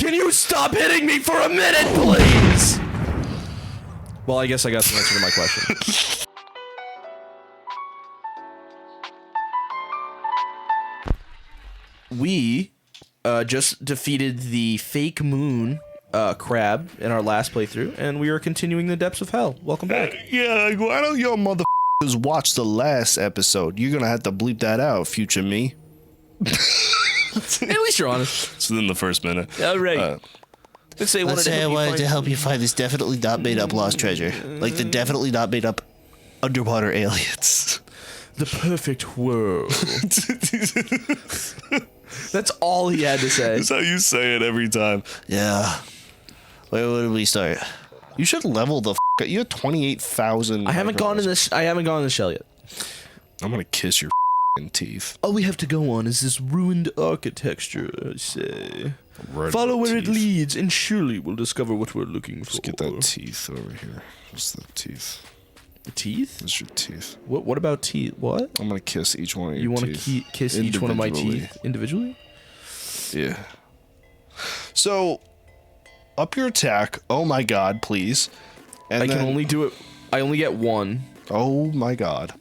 Can you stop hitting me for a minute, please? Well, I guess I got the answer to my question. We just defeated the fake moon crab in our last playthrough, and we are continuing the depths of hell. Welcome back. Yeah, why don't your motherfuckers watch the last episode? You're gonna have to bleep that out, future me. At least you're honest. It's within the first minute. All right. Let's say I wanted to help you find this definitely not made up lost treasure. Like the definitely not made up underwater aliens. The perfect world. That's all he had to say. That's how you say it every time. Yeah. Where did we start? You should level the you have 28,000. I haven't gone in the shell yet. I'm gonna kiss your teeth. All we have to go on is this ruined architecture, I say. Follow where it leads, and surely we'll discover what we're looking for. Let's get that teeth over here. What's the teeth? The teeth? That's your teeth. What about teeth? What? I'm gonna kiss each one of your teeth. You want to kiss each one of my teeth individually? Yeah. So, up your attack. Oh my god, please. And I can only do it. I only get one. Oh my god.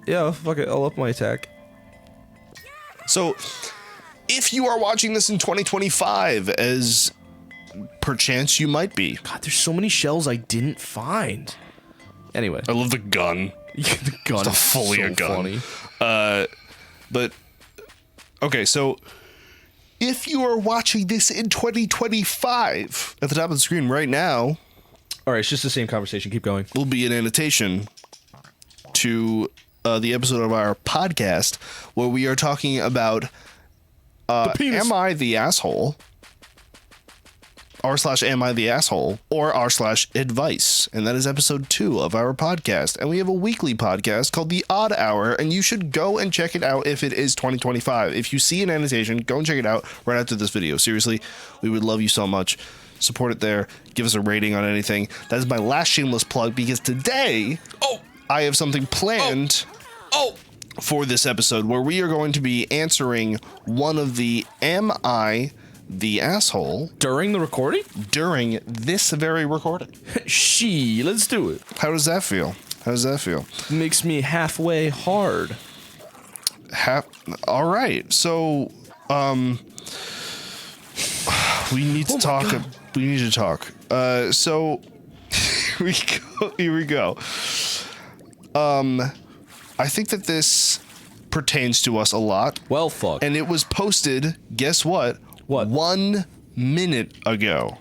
Yeah, fuck it. I'll up my attack. So, if you are watching this in 2025, as perchance you might be. God, there's so many shells I didn't find. Anyway. I love the gun. The gun is fully so a gun. Funny. But, okay, so if you are watching this in 2025, at the top of the screen right now. All right, it's just the same conversation. Keep going. Will be an annotation to the episode of our podcast where we are talking about am I the asshole? r/am I the asshole? Or r/advice. And that is episode 2 of our podcast. And we have a weekly podcast called The Odd Hour, and you should go and check it out if it is 2025. If you see an annotation, go and check it out right after this video. Seriously, we would love you so much. Support it there. Give us a rating on anything. That is my last shameless plug, because today I have something planned for this episode where we are going to be answering one of the Am I the Asshole? During the recording? During this very recording. Let's do it. How does that feel? Makes me halfway hard. All right. So, we need to talk. We need to talk. So, here we go. I think that this pertains to us a lot. Well, fuck. And it was posted, guess what? What? 1 minute ago.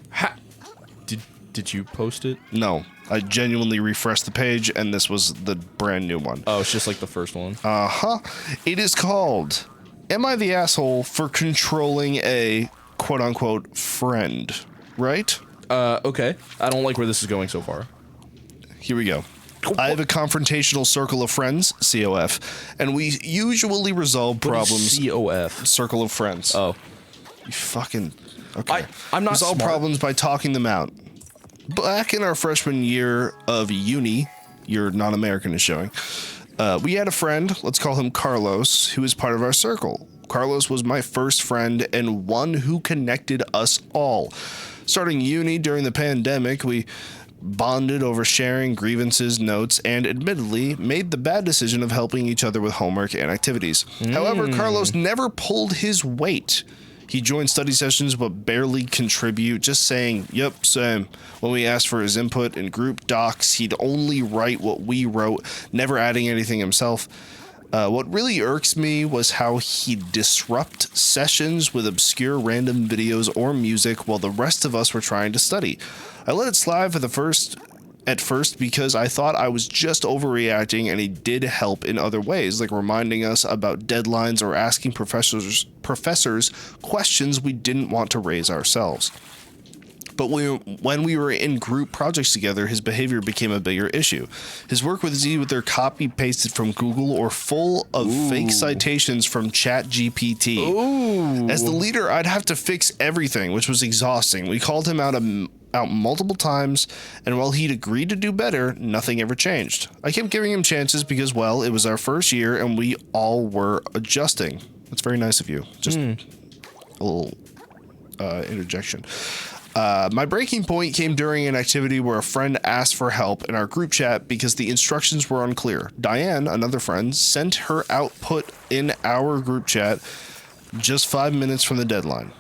Did you post it? No. I genuinely refreshed the page, and this was the brand new one. Oh, it's just like the first one. Uh-huh. It is called, Am I the Asshole for Controlling a quote-unquote friend? Right? Okay. I don't like where this is going so far. Here we go. I have a confrontational circle of friends, COF, and we usually resolve problems. COF? Circle of friends. Oh. You fucking... Okay. I'm not resolve smart. problems by talking them out. Back in our freshman year of uni, your non-American is showing, we had a friend, let's call him Carlos, who is part of our circle. Carlos was my first friend and one who connected us all. Starting uni during the pandemic, we bonded over sharing grievances, notes, and admittedly made the bad decision of helping each other with homework and activities. However, Carlos never pulled his weight. He joined study sessions but barely contribute, just saying, yep, same. When we asked for his input in group docs, he'd only write what we wrote, never adding anything himself. What really irks me was how he'd disrupt sessions with obscure random videos or music while the rest of us were trying to study. I let it slide at first because I thought I was just overreacting, and he did help in other ways, like reminding us about deadlines or asking professors questions we didn't want to raise ourselves. But when we were in group projects together, his behavior became a bigger issue. His work was either copy-pasted from Google or full of fake citations from ChatGPT. As the leader, I'd have to fix everything, which was exhausting. We called him out multiple times, and while he'd agreed to do better, nothing ever changed. I kept giving him chances because, well, it was our first year, and we all were adjusting. That's very nice of you. Just A little interjection. My breaking point came during an activity where a friend asked for help in our group chat because the instructions were unclear. Diane, another friend, sent her output in our group chat just 5 minutes from the deadline,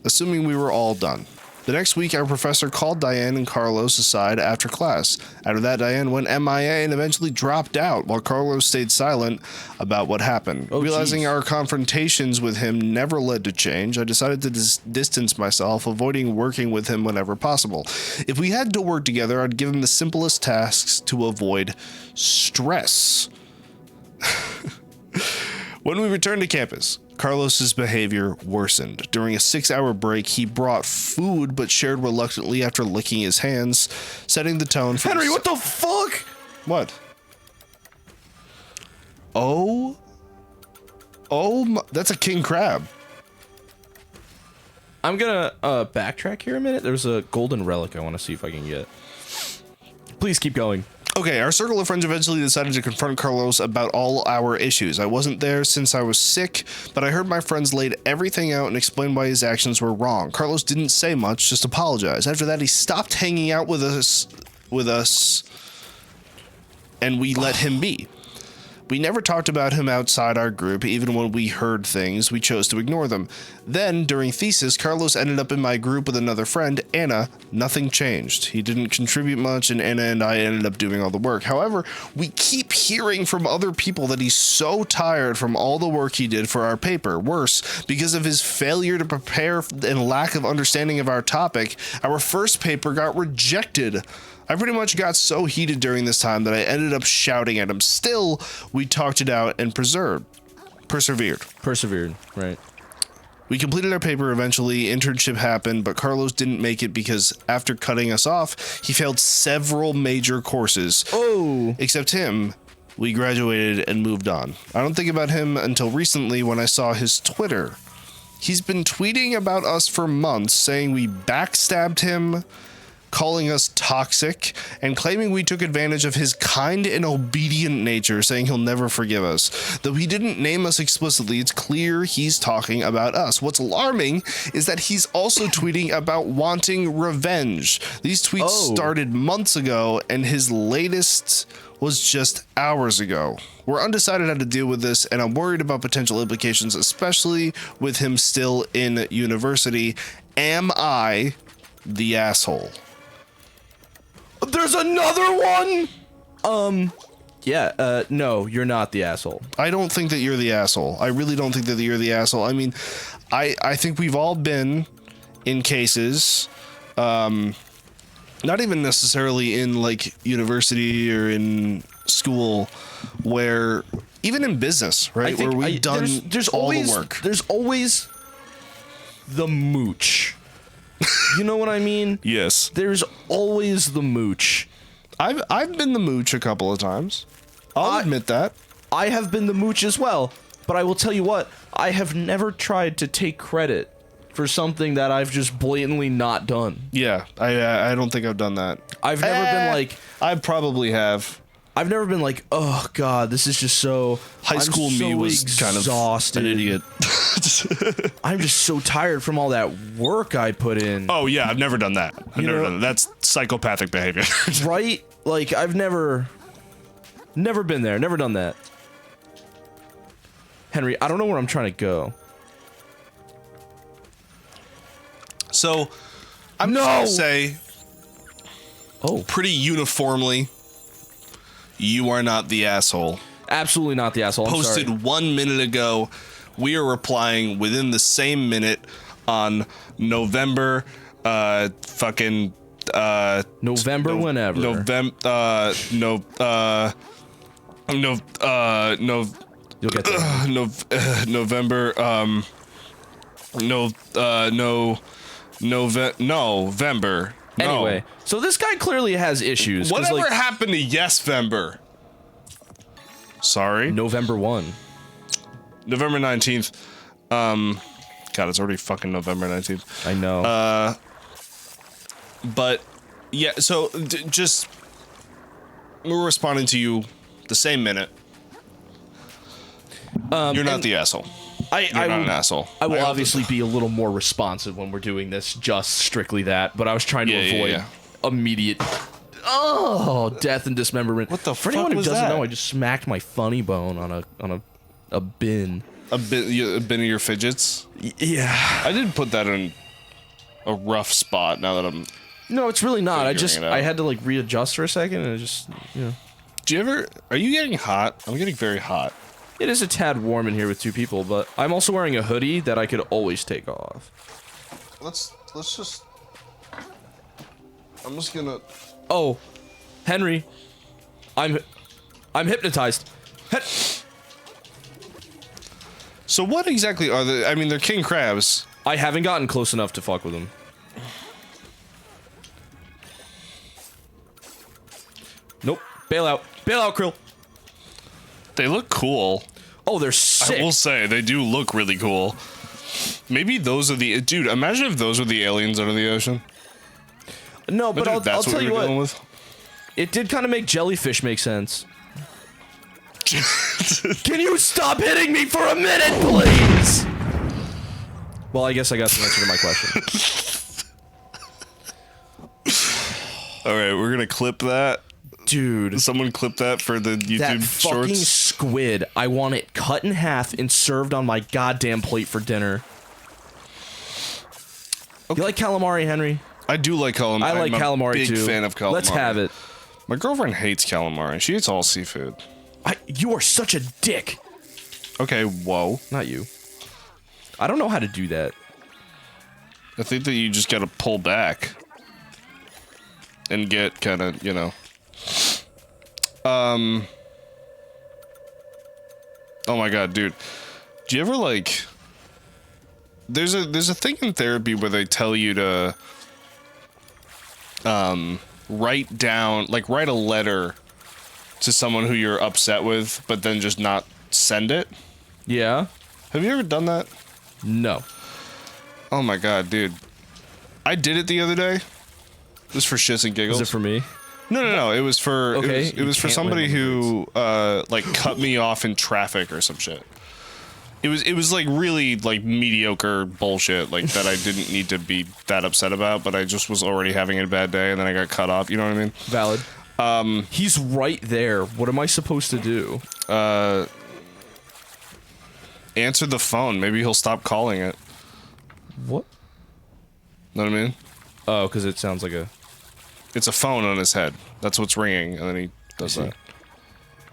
assuming we were all done. The next week, our professor called Diane and Carlos aside after class. After that, Diane went MIA and eventually dropped out, while Carlos stayed silent about what happened. Realizing our confrontations with him never led to change, I decided to distance myself, avoiding working with him whenever possible. If we had to work together, I'd give him the simplest tasks to avoid stress. When we returned to campus, Carlos's behavior worsened. During a 6-hour break, he brought food but shared reluctantly after licking his hands, setting the tone for Henry, what the fuck? What? Oh, that's a king crab. I'm gonna backtrack here a minute. There's a golden relic I want to see if I can get. Please keep going. Okay, our circle of friends eventually decided to confront Carlos about all our issues. I wasn't there since I was sick, but I heard my friends laid everything out and explained why his actions were wrong. Carlos didn't say much, just apologized. After that, he stopped hanging out with us, and we let him be. We never talked about him outside our group. Even when we heard things, we chose to ignore them. Then, during thesis, Carlos ended up in my group with another friend, Anna. Nothing changed. He didn't contribute much, and Anna and I ended up doing all the work. However, we keep hearing from other people that he's so tired from all the work he did for our paper. Worse, because of his failure to prepare and lack of understanding of our topic, our first paper got rejected. I pretty much got so heated during this time that I ended up shouting at him. Still, we talked it out and persevered. Persevered, right. We completed our paper eventually, internship happened, but Carlos didn't make it because after cutting us off, he failed several major courses. Oh! Except him, we graduated and moved on. I don't think about him until recently when I saw his Twitter. He's been tweeting about us for months, saying we backstabbed him, calling us toxic, and claiming we took advantage of his kind and obedient nature, saying he'll never forgive us. Though he didn't name us explicitly, it's clear he's talking about us. What's alarming is that he's also tweeting about wanting revenge. These tweets started months ago, and his latest was just hours ago. We're undecided how to deal with this, and I'm worried about potential implications, especially with him still in university. Am I the asshole? There's another one? No, you're not the asshole. I don't think that you're the asshole. I really don't think that you're the asshole. I mean, I think we've all been in cases, not even necessarily in like university or in school, where even in business, right? Where we've done there's all always, the work. There's always the mooch. You know what I mean? Yes. There's always the mooch. I've been the mooch a couple of times. I'll admit that. I have been the mooch as well, but I will tell you what, I have never tried to take credit for something that I've just blatantly not done. Yeah, I don't think I've done that. I've never been like... I probably have. I've never been like, oh god, this is just so... High school me was kind of an idiot. I'm just so tired from all that work I put in. Oh yeah, I've never done that. I've never done that. That's psychopathic behavior. Right? Like, I've never been there, never done that. Henry, I don't know where I'm trying to go. So, I'm just gonna say, pretty uniformly, you are not the asshole. Absolutely not the asshole. I'm Posted sorry. 1 minute ago. We are replying within the same minute on November, November whenever. You'll get there. November. November. Anyway, so this guy clearly has issues. Whatever like, happened to Yes-Vember? Sorry? November 1. November 19th. God, it's already fucking November 19th. I know. But, yeah, so just... We're responding to you the same minute. You're not the asshole. You're not an asshole. I will obviously be a little more responsive when we're doing this, just strictly that. But I was trying to avoid immediate death and dismemberment. What the For fuck anyone who was doesn't that? know, I just smacked my funny bone on a bin. A bin of your fidgets? Yeah. I did put that in a rough spot now that I'm... No, it's really not. Figuring it out. I had to like readjust for a second, and it just, Do you ever... Are you getting hot? I'm getting very hot. It is a tad warm in here with 2 people, but I'm also wearing a hoodie that I could always take off. Let's just... I'm just gonna... Oh, Henry, I'm hypnotized. So what exactly are the... I mean, they're king crabs. I haven't gotten close enough to fuck with them. Nope. Bail out, Krill. They look cool. Oh, they're sick. I will say, they do look really cool. Maybe those are the... Dude, imagine if those were the aliens under the ocean. No, but I'll That's tell what you we're what. dealing with. It did kind of make jellyfish make sense. Can you stop hitting me for a minute, please? Well, I guess I got the answer to my question. All right, we're gonna clip that. Dude. Someone clip that for the YouTube That fucking shorts. squid, I want it cut in half and served on my goddamn plate for dinner. Okay. You like calamari, Henry? I do like calamari. I like calamari big too. Fan of calamari. Let's have it. My girlfriend hates calamari. She eats all seafood. You are such a dick. Okay, whoa. Not you. I don't know how to do that. I think that you just gotta pull back. And get kind of, you know. Oh my god, dude. Do you ever like... There's a thing in therapy where they tell you to... write down... Like, write a letter to someone who you're upset with, but then just not send it. Yeah? Have you ever done that? No. Oh my god, dude. I did it the other day. Just for shits and giggles. Is it for me? No. It was for Okay, it was for somebody who like cut me off in traffic or some shit. It was like really like mediocre bullshit like that I didn't need to be that upset about, but I just was already having a bad day and then I got cut off. You know what I mean? Valid. He's right there. What am I supposed to do? Answer the phone. Maybe he'll stop calling it. What? Know what I mean? Oh, because it sounds like a... It's a phone on his head. That's what's ringing, and then he does that.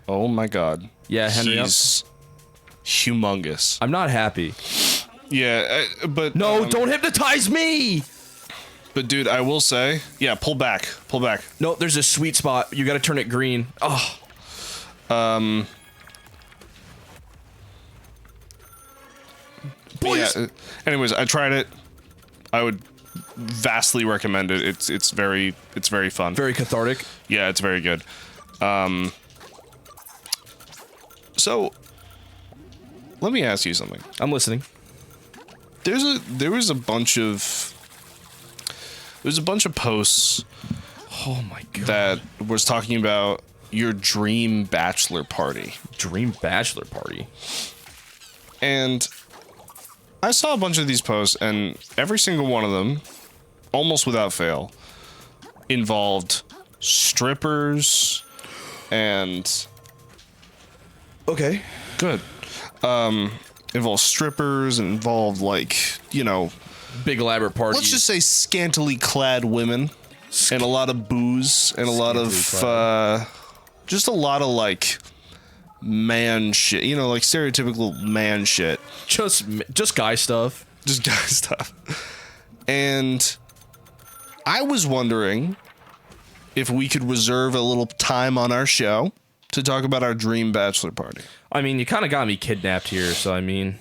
Oh my god. Yeah, Henry. He's humongous. I'm not happy. Yeah, but... No, don't hypnotize me! But dude, I will say... Yeah, pull back. Pull back. No, there's a sweet spot. You gotta turn it green. Oh. Boys! Yeah, anyways, I tried it. I would vastly recommend it. It's very fun. Very cathartic. Yeah, it's very good. So let me ask you something. I'm listening. There was a bunch of posts Oh my god. that was talking about your dream bachelor party. Dream bachelor party. And I saw a bunch of these posts, and every single one of them, almost without fail, involved strippers and... Okay. Good. Involved strippers, and involved, like, you know... Big elaborate party. Let's just say scantily clad women, and a lot of booze, and a lot of, just a lot of, like, man shit. You know, like, stereotypical man shit. Just guy stuff. Just guy stuff. And I was wondering if we could reserve a little time on our show to talk about our dream bachelor party. I mean, you kind of got me kidnapped here, so I mean...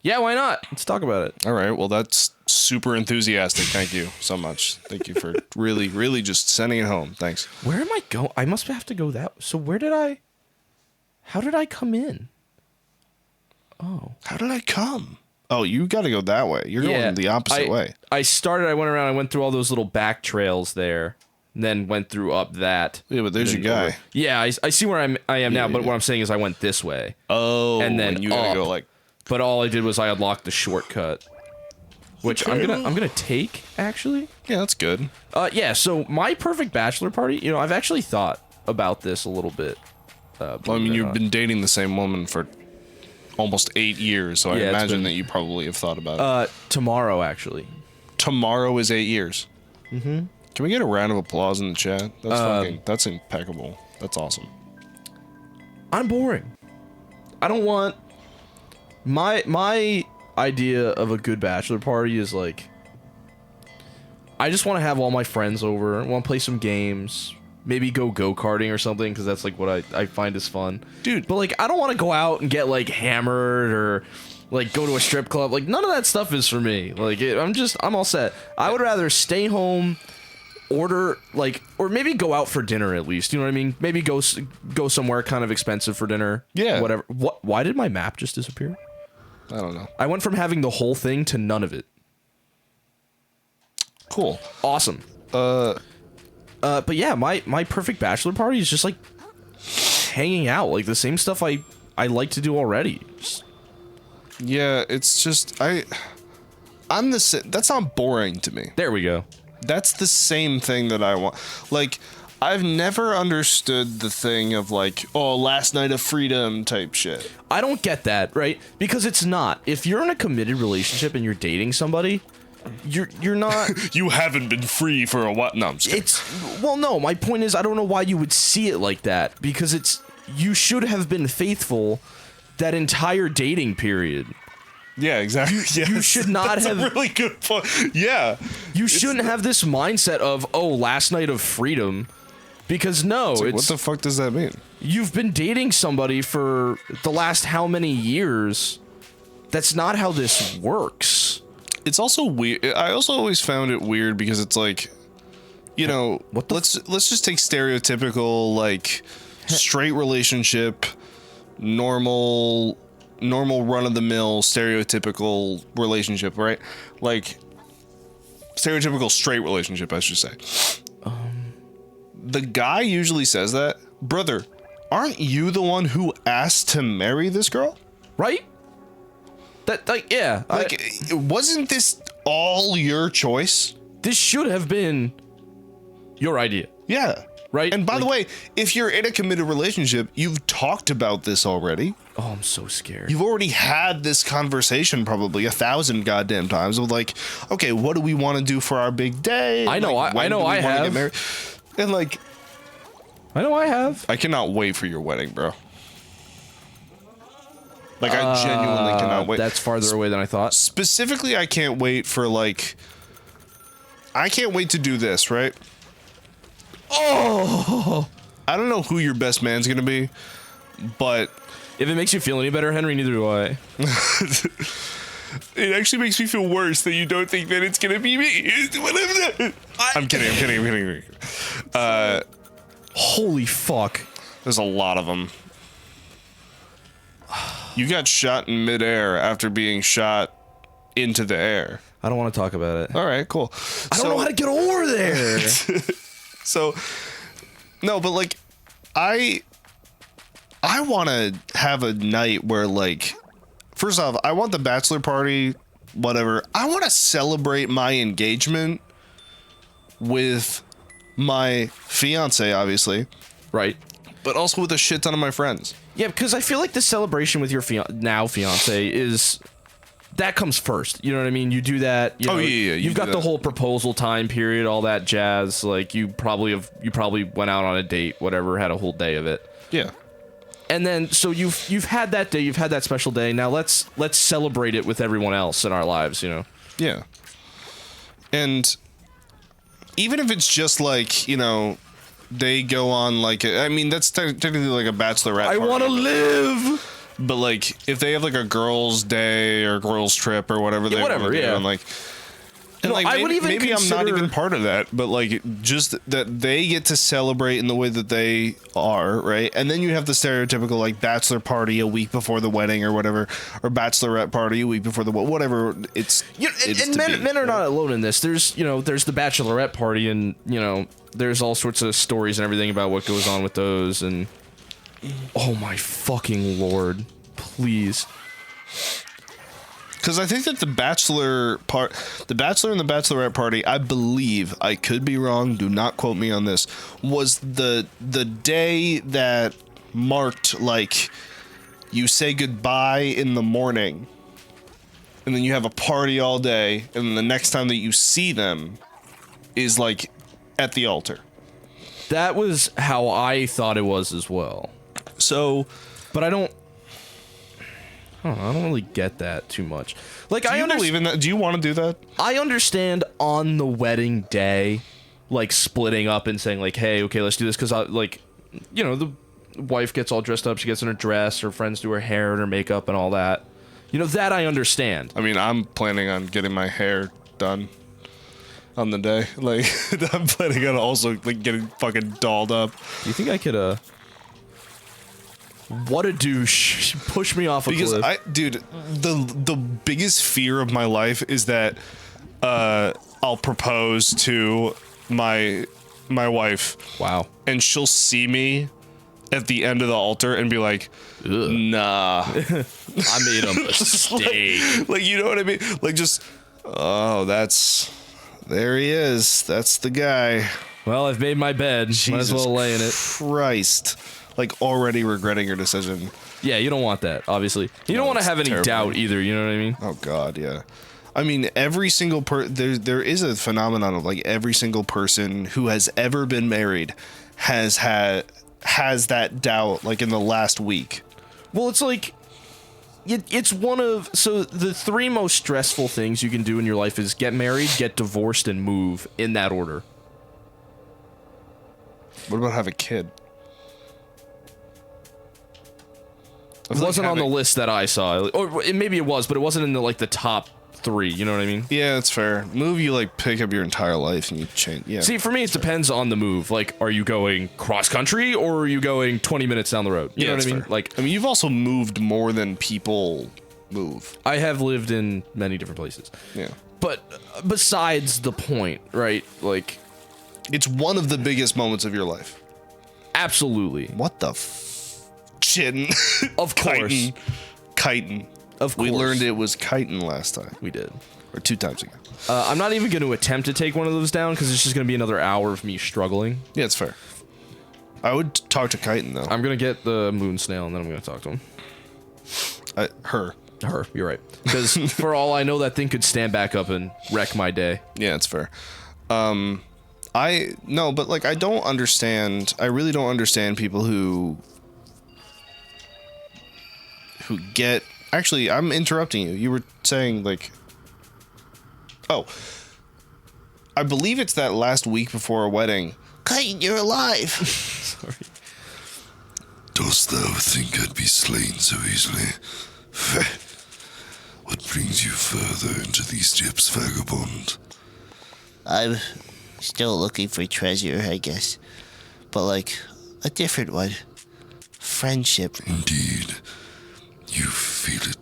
Yeah, why not? Let's talk about it. All right, well, that's super enthusiastic. Thank you so much. Thank you for really, really just sending it home. Thanks. Where am I going? I must have to go that... So where did I... How did I come in? Oh. How did I come? Oh, you got to go that way. You're going the opposite way. I went around, I went through all those little back trails there, and then went through up that. Yeah, but there's your guy. Yeah, I see where I am now, but what I'm saying is I went this way. Oh, and then you got to up. go like... but all I did was I unlocked the shortcut, which I'm gonna take actually. Yeah, that's good. Yeah. So my perfect bachelor party. You know, I've actually thought about this a little bit. Well, I mean, you've been dating the same woman for almost 8 years, so I imagine that you probably have thought about it. Tomorrow, actually. Tomorrow is 8 years. Mm-hmm. Can we get a round of applause in the chat? That's impeccable. That's awesome. I'm boring. I don't want my idea of a good bachelor party is like I just want to have all my friends over, want to play some games, maybe go-karting or something, because that's like what I find is fun. Dude, but like I don't want to go out and get like hammered or like go to a strip club. Like none of that stuff is for me. Like I'm all set. I would rather stay home, order like, or maybe go out for dinner at least. You know what I mean? Maybe go somewhere kind of expensive for dinner. Yeah. Whatever. Why did my map just disappear? I don't know. I went from having the whole thing to none of it. Cool. Awesome. But yeah, my perfect bachelor party is just like hanging out, like the same stuff I like to do already. Yeah, it's just I'm that's not boring to me. There we go. That's the same thing that I want. Like, I've never understood the thing of like, oh, last night of freedom type shit. I don't get that, right? Because it's not. If you're in a committed relationship and you're dating somebody, you're not. You haven't been free for a while. No, I'm just kidding. Well, no. My point is, I don't know why you would see it like that. Because you should have been faithful that entire dating period. Yeah, exactly. You should not have. That's a really good point. Yeah. You shouldn't have this mindset of, oh, last night of freedom. Because no, it's what the fuck does that mean? You've been dating somebody for the last how many years? That's not how this works. It's also weird. I also always found it weird because it's like, you know, let's just take stereotypical like straight relationship, normal run of the mill stereotypical relationship, right? Like stereotypical straight relationship, I should say. The guy usually says that, brother, aren't you the one who asked to marry this girl? Right? That, like, yeah. Like, wasn't this all your choice? This should have been your idea. Yeah. Right? And by the way, if you're in a committed relationship, you've talked about this already. Oh, I'm so scared. You've already had this conversation probably 1,000 goddamn times of like, okay, what do we want to do for our big day? I know, like, I know I have. And like, I know I have. I cannot wait for your wedding, bro. Like, I genuinely cannot wait. That's farther away than I thought. Specifically, I can't wait for like, I can't wait to do this, right? Oh, I don't know who your best man's gonna be, but if it makes you feel any better, Henry, neither do I. It actually makes me feel worse that you don't think that it's gonna be me. I'm kidding. Holy fuck. There's a lot of them. You got shot in midair after being shot into the air. I don't want to talk about it. All right, cool. I don't know how to get over there. So, no, but like, I want to have a night where like, first off, I want the bachelor party, whatever. I want to celebrate my engagement with my fiance, obviously. Right. But also with a shit ton of my friends. Yeah, because I feel like the celebration with your now fiance is... That comes first. You know what I mean? You do that. You know, yeah. You've got the whole proposal time period, all that jazz. Like, you probably went out on a date, whatever, had a whole day of it. Yeah. And then, so you've had that day, you've had that special day. Now let's celebrate it with everyone else in our lives, you know? Yeah. And even if it's just like, you know, they go on like, I mean, that's technically like a bachelorette party. I want to live! But like, if they have like a girls' day or girls' trip or whatever they want to do, and like, and like maybe I'm not even part of that, but like, just that they get to celebrate in the way that they are, right? And then you have the stereotypical like bachelor party a week before the wedding or whatever, or bachelorette party a week before the whatever. It's and men are not alone in this. There's the bachelorette party, and you know, there's all sorts of stories and everything about what goes on with those, and oh my fucking lord, please. Because I think that the Bachelor and the Bachelorette party, I believe, I could be wrong, do not quote me on this, was the day that marked, like, you say goodbye in the morning, and then you have a party all day, and then the next time that you see them is, like, at the altar. That was how I thought it was as well. So... But I don't really get that too much. Like, do you believe in that? Do you want to do that? I understand on the wedding day, like, splitting up and saying, like, hey, okay, let's do this, because, like, you know, the wife gets all dressed up, she gets in her dress, her friends do her hair and her makeup and all that. You know, that I understand. I mean, I'm planning on getting my hair done on the day. Like, I'm planning on also, like, getting fucking dolled up. Do you think I could, What a douche. Push me off a cliff. Dude, the biggest fear of my life is that I'll propose to my wife. Wow. And she'll see me at the end of the altar and be like, ugh. Nah. I made a mistake. like, you know what I mean? Like, just, oh, there he is. That's the guy. Well, I've made my bed. Jesus Might as well lay in it. Christ. Like, already regretting your decision. Yeah, you don't want that, obviously. You don't want to have any doubt either, you know what I mean? Oh, God, yeah. I mean, every single there is a phenomenon of, like, every single person who has ever been married has that doubt, like, in the last week. Well, it's like, it's one of, so the 3 most stressful things you can do in your life is get married, get divorced, and move, in that order. What about have a kid? It wasn't on the list that I saw, or maybe it was, but it wasn't in the top 3. You know what I mean? Yeah, that's fair. Move, you like pick up your entire life and you change. Yeah. See, for me, it depends on the move. Like, are you going cross country or are you going 20 minutes down the road? You know what I mean? Fair. Like, I mean, you've also moved more than people move. I have lived in many different places. Yeah. But besides the point, right? Like, it's one of the biggest moments of your life. Absolutely. What the chin? Of course. Chitin. Of course. We learned it was chitin last time. We did. Or 2 times ago. I'm not even going to attempt to take one of those down because it's just going to be another hour of me struggling. Yeah, it's fair. I would talk to chitin, though. I'm going to get the moon snail and then I'm going to talk to him. Her, you're right. Because for all I know, that thing could stand back up and wreck my day. Yeah, it's fair. No, but like I don't understand. I really don't understand people who get. Actually, I'm interrupting you. You were saying like, oh, I believe it's that last week before a wedding. Kate, you're alive. Sorry. Dost thou think I'd be slain so easily? What brings you further into these depths, vagabond? I'm still looking for treasure, I guess. But, like, a different one. Friendship. Indeed. You feel it,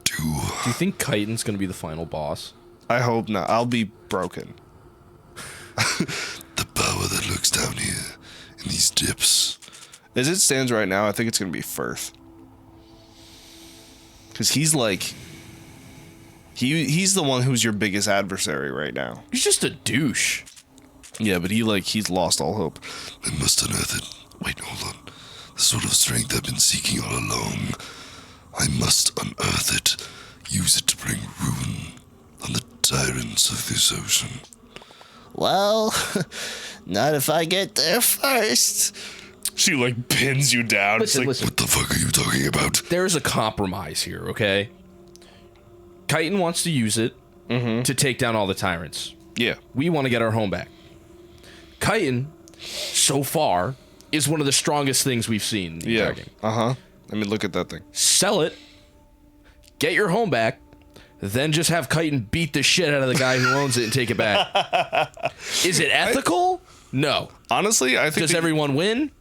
too. Do you think Chitin's going to be the final boss? I hope not. I'll be broken. The power that lurks down here, in these depths. As it stands right now, I think it's going to be Firth. Because he's like... He's the one who's your biggest adversary right now. He's just a douche. Yeah, but he's lost all hope. I must unearth it. Wait, hold on. The sort of strength I've been seeking all along. I must unearth it. Use it to bring ruin on the tyrants of this ocean. Well, not if I get there first. She, like, pins you down. Listen, it's like, What the fuck are you talking about? There's a compromise here, okay? Chitin wants to use it to take down all the tyrants. Yeah. We want to get our home back. Chitin, so far, is one of the strongest things we've seen in the entire game. Uh-huh. I mean, look at that thing. Sell it, get your home back, then just have Chitin beat the shit out of the guy who owns it and take it back. Is it ethical? No. Honestly, I think... Does everyone win?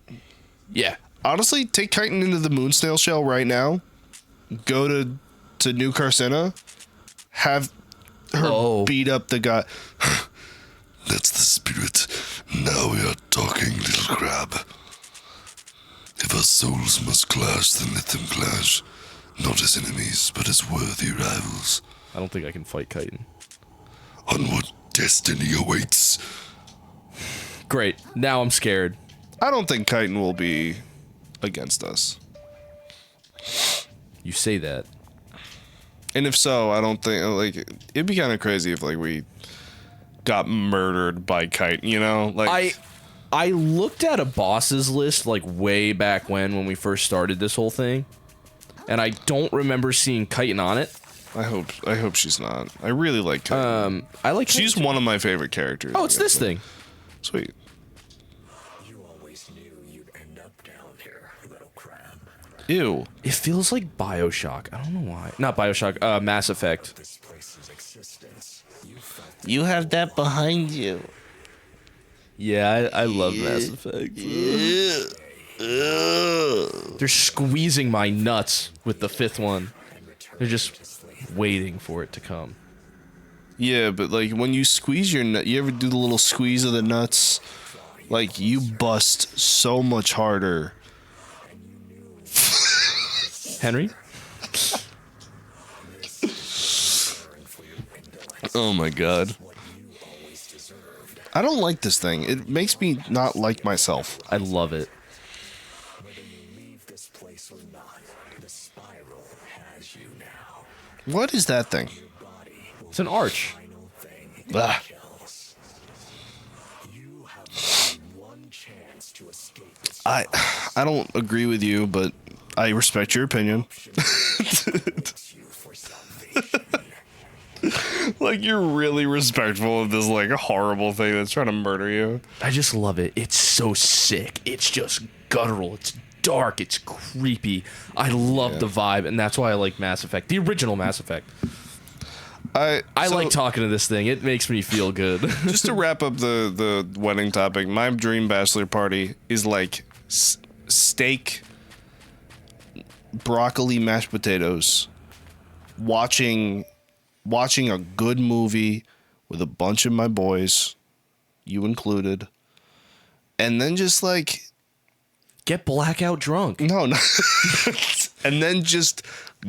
Yeah. Honestly, take Chitin into the Moonsnail shell right now. Go to New Carcina. Have her beat up the guy. That's the spirit. Now we are talking, little crab. If our souls must clash, then let them clash. not as enemies, but as worthy rivals. I don't think I can fight Chitin. On what destiny awaits. Great. Now I'm scared. I don't think Chitin will be against us. You say that. And if so, I don't think, like, it'd be kind of crazy if, like, we got murdered by Chitin, you know? Like, I looked at a bosses list, like, way back when we first started this whole thing, and I don't remember seeing Chitin on it. I hope she's not. I really like Chitin. I like She's Chitin. one of my favorite characters. Oh, it's this thing. Sweet. You always knew you'd end up down here, little crab. Ew. It feels like BioShock. I don't know why. Not BioShock, Mass Effect. This place's existence. You felt You have that behind you. Yeah, I love Mass Effect. They're squeezing my nuts with the 5th one. They're just waiting for it to come. Yeah, but, like, when you squeeze your nut, you ever do the little squeeze of the nuts? Like, you bust so much harder. Henry? Oh my god. I don't like this thing. It makes me not like myself. I love it. whether you leave this place or not, the spiral has you now. What is that thing? It's an arch. Final thing. Ah. Shells. You have one chance to escape this I don't agree with you, but I respect your opinion. you for salvation. Like, you're really respectful of this, like, horrible thing that's trying to murder you. I just love it. It's so sick. It's just guttural. It's dark. It's creepy. I love the vibe, and that's why I like Mass Effect. The original Mass Effect. I like talking to this thing. It makes me feel good. Just to wrap up the wedding topic, my dream bachelor party is like steak, broccoli, mashed potatoes, watching a good movie with a bunch of my boys, you included, and then just like Get blackout drunk. no, and then just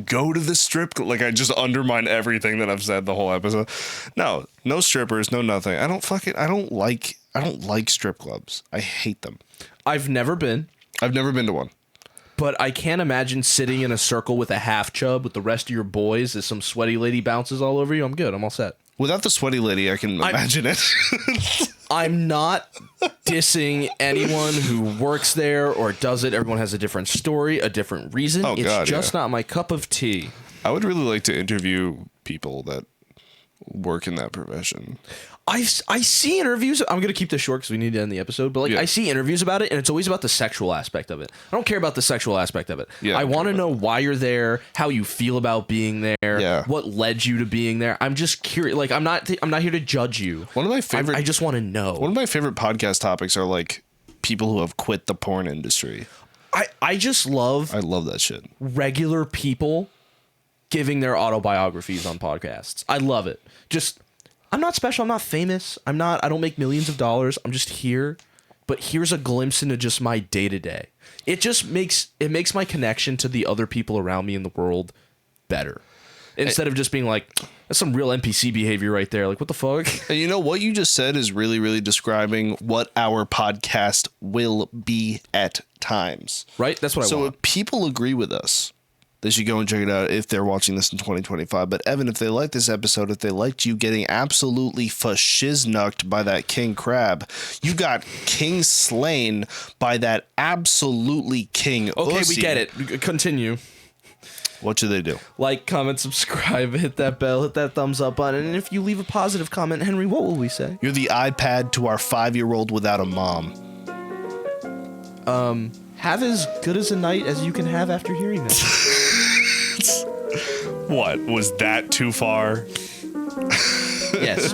go to the strip. Like, I just undermine everything that I've said the whole episode. No strippers, no nothing. I don't like strip clubs. I hate them. I've never been, I've never been to one. but I can't imagine sitting in a circle with a half chub with the rest of your boys as some sweaty lady bounces all over you. I'm good. I'm all set. Without the sweaty lady, I can imagine it. I'm not dissing anyone who works there or does it. Everyone has a different story, a different reason. Oh, it's God, just yeah. not my cup of tea. I would really like to interview people that work in that profession. I see interviews. I'm going to keep this short because we need to end the episode. But like, Yeah. I see interviews about it, and it's always about the sexual aspect of it. I don't care about the sexual aspect of it. Yeah, I I don't want to care know why you're there, how you feel about being there, Yeah. what led you to being there. I'm just curious. Like, I'm not here to judge you. One of my favorite I just want to know. One of my favorite podcast topics are like people who have quit the porn industry. I just love I love that shit. regular people giving their autobiographies on podcasts. I love it. Just, I'm not special. I'm not famous. I don't make millions of dollars. I'm just here. But here's a glimpse into just my day to day. It makes my connection to the other people around me in the world better. Instead of just being like, that's some real NPC behavior right there. Like, what the fuck? And you know what you just said is really, really describing what our podcast will be at times. Right? That's what I So want. if people agree with us, they should go and check it out if they're watching this in 2025. But Evan, if they like this episode, if they liked you getting absolutely fashiznuked by that king crab, you got king slain by that absolutely king Okay, ussy. we get it. Continue. What should they do? Like, comment, subscribe, hit that bell, hit that thumbs up button. And if you leave a positive comment, Henry, what will we say? You're the iPad to our 5-year-old without a mom. Have as good as a night as you can have after hearing this. What? Was that too far? Yes.